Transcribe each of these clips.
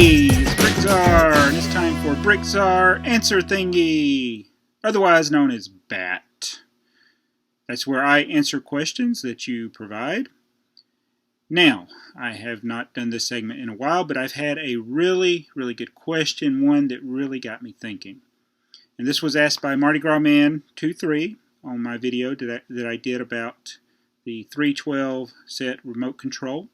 Hey, it's BrickTsar, and it's time for BrickTsar Answer Thingy, otherwise known as BAT. That's where I answer questions that you provide. Now, I have not done this segment in a while, but I've had a really good question, one that really got me thinking. And this was asked by Mardi Gras Man 23 on my video that I did about the 312 set remote control.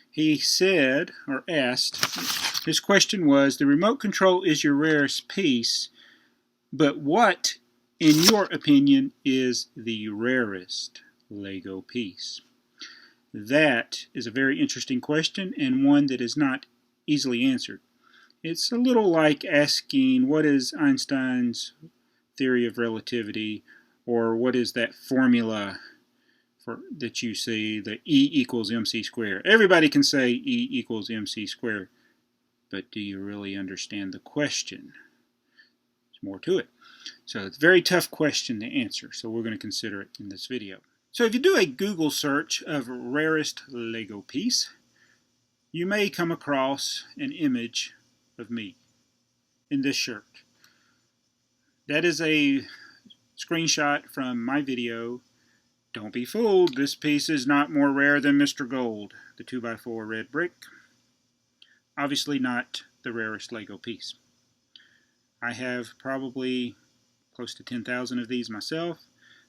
He said, or asked, his question was, the remote control is your rarest piece, but what, in your opinion, is the rarest Lego piece? That is a very interesting question, and one that is not easily answered. It's a little like asking, what is Einstein's theory of relativity, or what is that formula that you see, the E equals mc squared. Everybody can say E equals mc squared, but do you really understand the question? There's more to it. So it's a very tough question to answer, so we're going to consider it in this video. So if you do a Google search of rarest Lego piece, you may come across an image of me in this shirt. That is a screenshot from my video. Don't be fooled, this piece is not more rare than Mr. Gold, the 2x4 red brick. Obviously not the rarest Lego piece. I have probably close to 10,000 of these myself,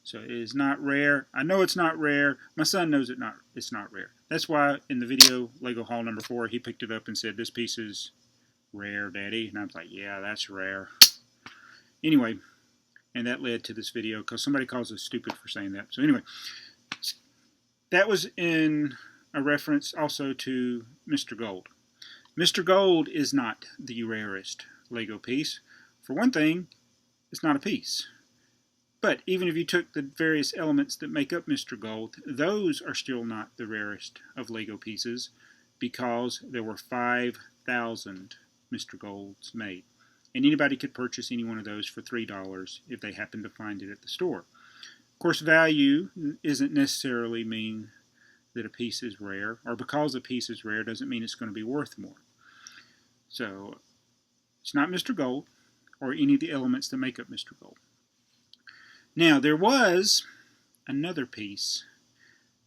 so it is not rare. I know it's not rare. My son knows it's not rare. That's why in the video, Lego haul number 4, he picked it up and said, this piece is rare, Daddy. And I was like, yeah, that's rare. Anyway, and that led to this video because somebody calls us stupid for saying that. So anyway, that was in a reference also to Mr. Gold. Mr. Gold is not the rarest Lego piece. For one thing, it's not a piece. But even if you took the various elements that make up Mr. Gold, those are still not the rarest of Lego pieces because there were 5,000 Mr. Golds made. And anybody could purchase any one of those for $3 if they happen to find it at the store. Of course, value isn't necessarily mean that a piece is rare, or because a piece is rare doesn't mean it's going to be worth more. So, it's not Mr. Gold, or any of the elements that make up Mr. Gold. Now, there was another piece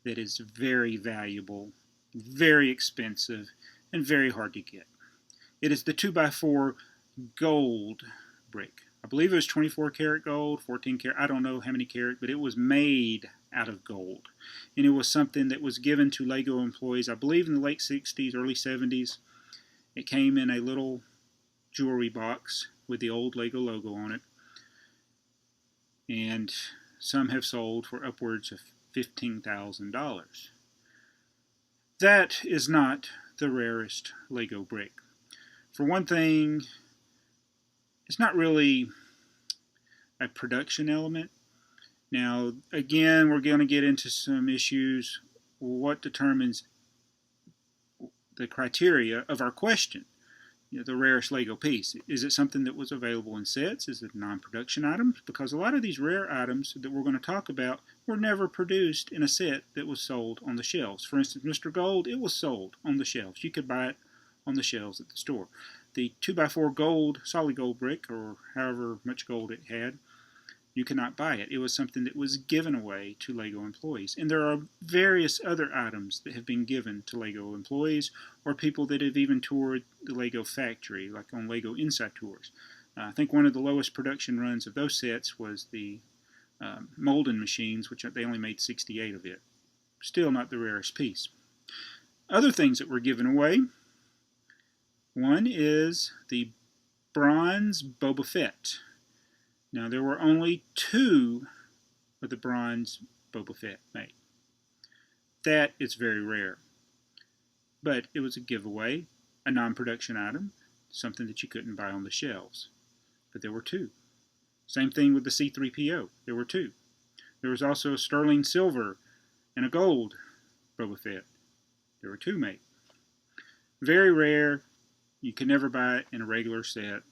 that is very valuable, very expensive, and very hard to get. It is the 2x4 gold brick. I believe it was 24 karat gold, 14 karat, I don't know how many karat, but it was made out of gold. And it was something that was given to Lego employees, I believe in the late 60s, early 70s. It came in a little jewelry box with the old Lego logo on it. And some have sold for upwards of $15,000. That is not the rarest Lego brick. For one thing, it's not really a production element. Now, again, we're going to get into some issues. What determines the criteria of our question? You know, the rarest Lego piece. Is it something that was available in sets? Is it non-production items? Because a lot of these rare items that we're going to talk about were never produced in a set that was sold on the shelves. For instance, Mr. Gold, it was sold on the shelves. You could buy it on the shelves at the store. The 2x4 gold, solid gold brick, or however much gold it had, you cannot buy it. It was something that was given away to Lego employees. And there are various other items that have been given to Lego employees or people that have even toured the Lego factory, like on Lego Inside Tours. I think one of the lowest production runs of those sets was the molding machines, which they only made 68 of it. Still not the rarest piece. Other things that were given away, one is the bronze Boba Fett. Now, there were only 2 of the bronze Boba Fett made. That is very rare. But it was a giveaway, a non-production item, something that you couldn't buy on the shelves. But there were 2. Same thing with the C-3PO. There were 2. There was also a sterling silver and a gold Boba Fett. There were 2 made. Very rare. You can never buy it in a regular set.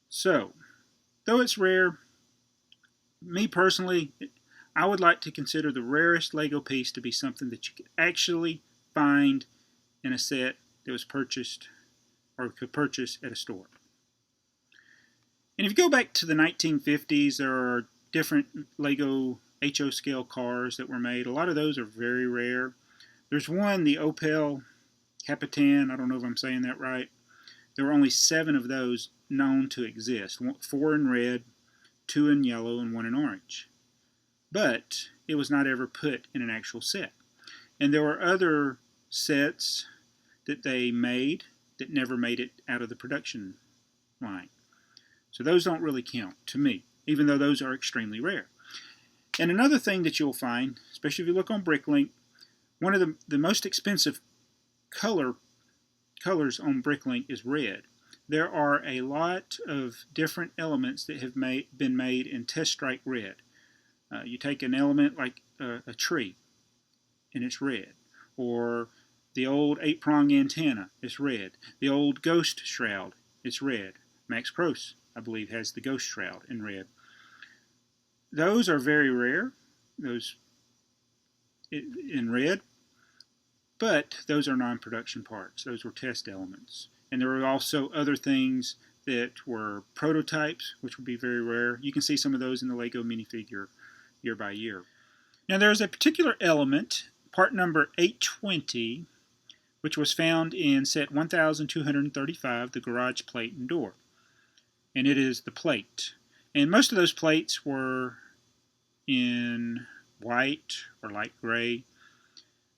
So, though it's rare, me personally, I would like to consider the rarest Lego piece to be something that you could actually find in a set that was purchased or could purchase at a store. And if you go back to the 1950s, there are different Lego HO scale cars that were made. A lot of those are very rare. There's one, the Opel Capitan, I don't know if I'm saying that right. There were only 7 of those known to exist, 4 in red, 2 in yellow, and 1 in orange. But it was not ever put in an actual set. And there were other sets that they made that never made it out of the production line. So those don't really count to me, even though those are extremely rare. And another thing that you'll find, especially if you look on BrickLink, one of the most expensive colors on BrickLink is red. There are a lot of different elements that have been made in test strike red. You take an element like a tree, and it's red. Or the old 8-prong antenna, it's red. The old ghost shroud, it's red. Max Cross, I believe, has the ghost shroud in red. Those are very rare, those in red, but those are non-production parts. Those were test elements. And there were also other things that were prototypes, which would be very rare. You can see some of those in the Lego minifigure year by year. Now there's a particular element, part number 820, which was found in set 1235, the garage plate and door. And it is the plate. And most of those plates were in white or light gray,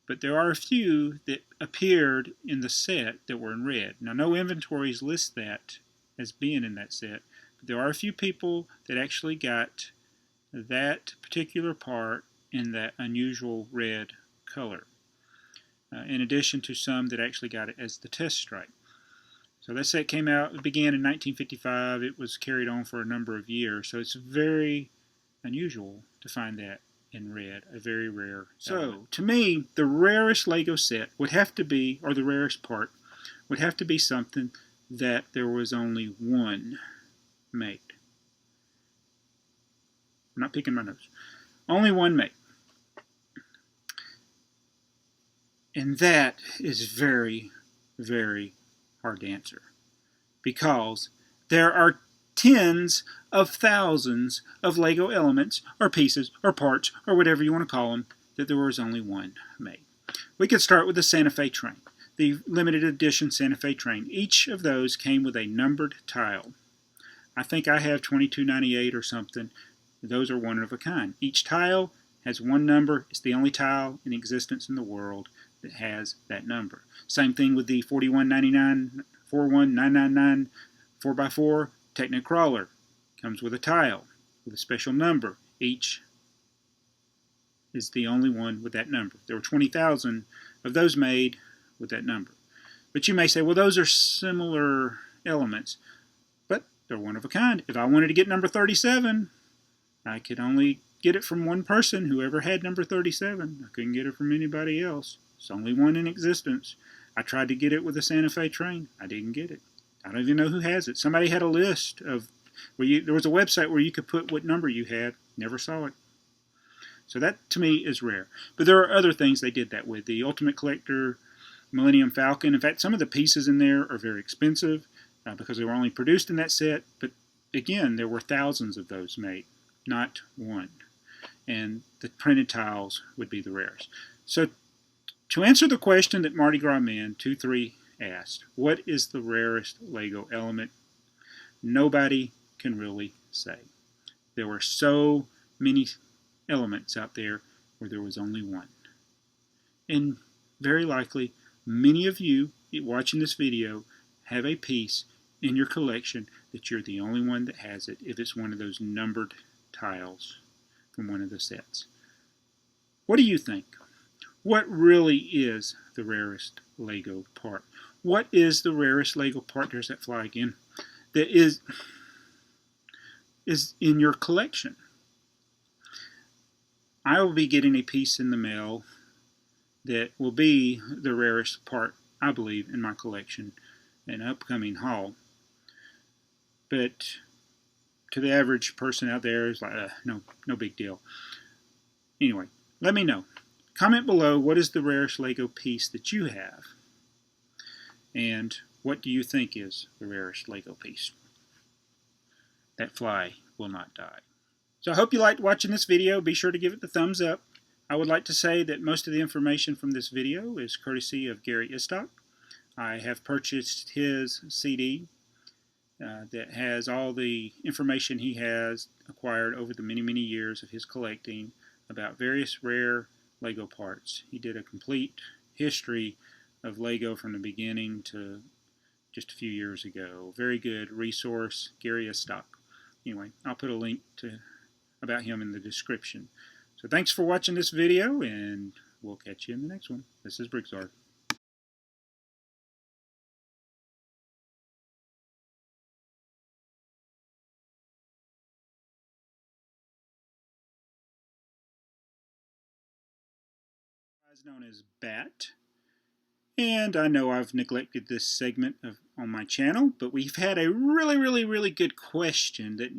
but there are a few that appeared in the set that were in red. Now no inventories list that as being in that set, but there are a few people that actually got that particular part in that unusual red color, in addition to some that actually got it as the test strike. So that set began in 1955. It was carried on for a number of years, so it's very unusual to find that in red, a very rare element. So to me, the rarest Lego set would have to be, or the rarest part, would have to be something that there was only one made. I'm not picking my nose. Only one made. And that is very, very hard to answer, because there are tens of thousands of Lego elements or pieces or parts or whatever you want to call them that there was only one made. We could start with the Santa Fe train, the limited edition Santa Fe train. Each of those came with a numbered tile. I think I have 2298 or something. Those are one of a kind. Each tile has one number. It's the only tile in existence in the world that has that number. Same thing with the 4199, 41999 4x4 Technicrawler. Comes with a tile with a special number. Each is the only one with that number. There were 20,000 of those made with that number. But you may say, well, those are similar elements, but they're one of a kind. If I wanted to get number 37, I could only get it from one person, whoever had number 37. I couldn't get it from anybody else. It's only one in existence. I tried to get it with the Santa Fe train. I didn't get it. I don't even know who has it. Somebody had a list of, there was a website where you could put what number you had. Never saw it. So that, to me, is rare. But there are other things they did that with. The Ultimate Collector, Millennium Falcon. In fact, some of the pieces in there are very expensive because they were only produced in that set. But again, there were thousands of those made, not one. And the printed tiles would be the rarest. So to answer the question that Mardi Gras Man 23 asked, what is the rarest Lego element? Nobody can really say. There were so many elements out there where there was only one. And very likely, many of you watching this video have a piece in your collection that you're the only one that has it, if it's one of those numbered tiles from one of the sets. What do you think? What really is the rarest Lego part? What is the rarest Lego part, there's that fly again, that is in your collection? I will be getting a piece in the mail that will be the rarest part, I believe, in my collection in an upcoming haul. But to the average person out there, it's like, no big deal. Anyway, let me know. Comment below, what is the rarest Lego piece that you have? And What do you think is the rarest Lego piece? That fly will not die. So I hope you liked watching this video. Be sure to give it the thumbs up. I would like to say that most of the information from this video is courtesy of Gary Istock. I have purchased his CD that has all the information he has acquired over the many, many years of his collecting about various rare Lego parts. He did a complete history of Lego from the beginning to just a few years ago. Very good resource, Gary Istock. Anyway, I'll put a link about him in the description. So thanks for watching this video, and we'll catch you in the next one. This is BrickTsar. Known as Bat. And I know I've neglected this segment on my channel, but we've had a really good question that